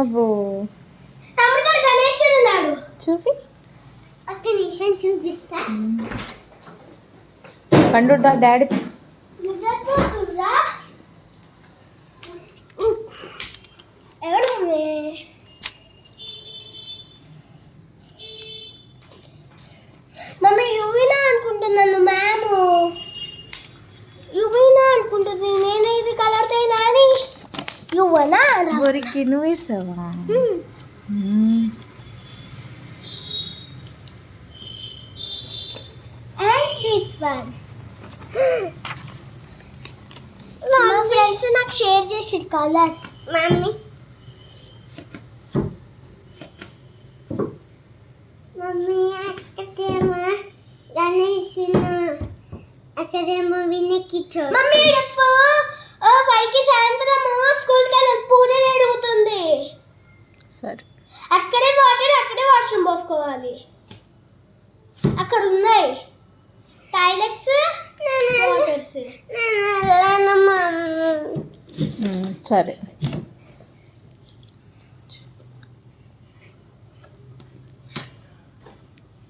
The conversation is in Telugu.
అబ్బో తమ్ముడు గణేశుడు ఉన్నాడు చూపి అక్కడ నిమిషం చూపిస్తా పండు డాడీ నిద్రపోతుర్రా ఎవరు మమ్మీ యువీనా అనుకుంటున్నాను మ్యామ్ యువీనా అనుకుంటుంది నేను ఇది కలర్ తేనా అని యువనా బొరికి నువ్వు వేసావా and this one మా ఫ్రెండ్స్ నాకు షేర్ చేసి కలర్స్ మమ్మీ మమ్మీ అక్కడేమో గణేష్ అక్కడేమో వినకిచ్చో మమ్మీ ఫైవ్కి సాయంత్రం స్కూల్కి వెళ్ళి పూజ జరుగుతుంది సరే అక్కడే వాటర్ అక్కడే వాష్రూమ్ పోసుకోవాలి అక్కడ ఉన్నాయి టాయిలెట్స్ వాటర్స్ సరే